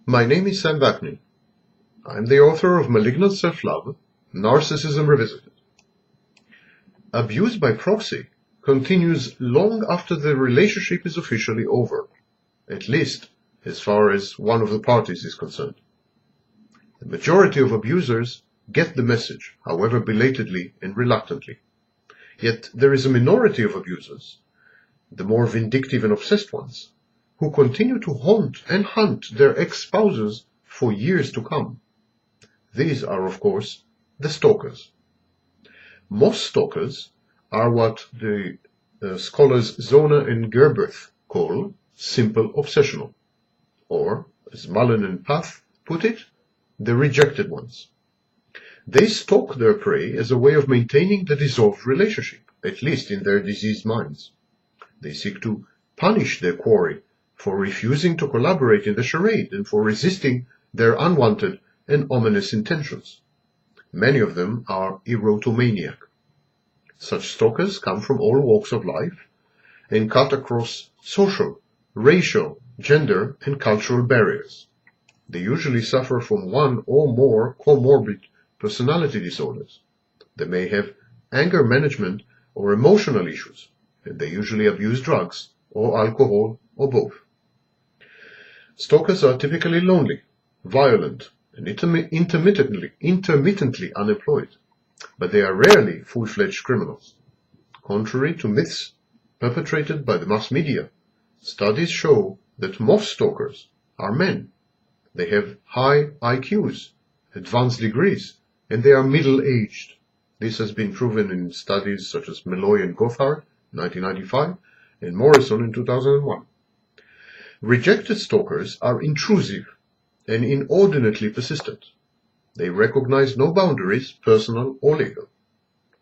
My name is Sam Vaknin. I'm the author of Malignant Self-Love, Narcissism Revisited. Abuse by proxy continues long after the relationship is officially over, at least as far as one of the parties is concerned. The majority of abusers get the message, however belatedly and reluctantly. Yet there is a minority of abusers, the more vindictive and obsessed ones, who continue to haunt and hunt their ex-spouses for years to come. These are, of course, the stalkers. Most stalkers are what the scholars Zona and Gerberth call simple obsessional, or, as Mullen and Path put it, the rejected ones. They stalk their prey as a way of maintaining the dissolved relationship, at least in their diseased minds. They seek to punish their quarry for refusing to collaborate in the charade and for resisting their unwanted and ominous intentions. Many of them are erotomaniac. Such stalkers come from all walks of life and cut across social, racial, gender, and cultural barriers. They usually suffer from one or more comorbid personality disorders. They may have anger management or emotional issues, and they usually abuse drugs or alcohol or both. Stalkers are typically lonely, violent, and intermittently unemployed, but they are rarely full-fledged criminals. Contrary to myths perpetrated by the mass media, studies show that most stalkers are men. They have high IQs, advanced degrees, and they are middle-aged. This has been proven in studies such as Malloy and Gothard, 1995, and Morrison in 2001. Rejected stalkers are intrusive and inordinately persistent. They recognize no boundaries, personal or legal.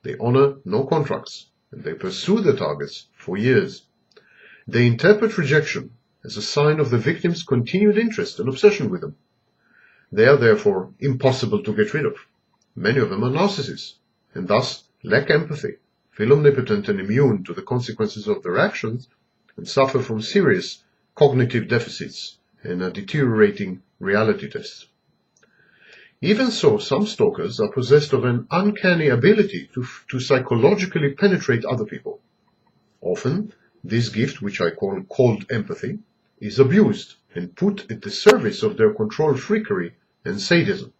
They honor no contracts, and they pursue their targets for years. They interpret rejection as a sign of the victim's continued interest and obsession with them. They are therefore impossible to get rid of. Many of them are narcissists, and thus lack empathy, feel omnipotent and immune to the consequences of their actions, and suffer from serious cognitive deficits and a deteriorating reality test. Even so, some stalkers are possessed of an uncanny ability to psychologically penetrate other people. Often, this gift, which I call cold empathy, is abused and put at the service of their control freakery and sadism.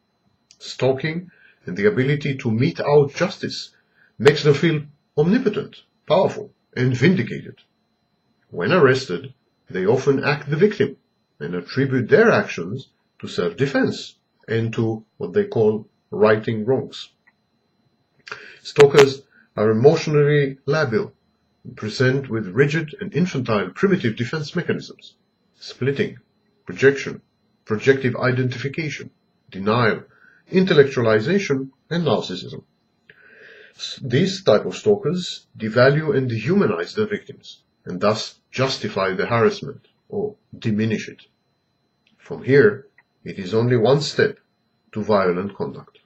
Stalking and the ability to mete out justice makes them feel omnipotent, powerful, and vindicated. When arrested, they often act the victim and attribute their actions to self-defense and to what they call righting wrongs. Stalkers are emotionally labil and present with rigid and infantile primitive defense mechanisms: splitting, projection, projective identification, denial, intellectualization, and narcissism. These type of stalkers devalue and dehumanize their victims, and thus justify the harassment or diminish it. From here, it is only one step to violent conduct.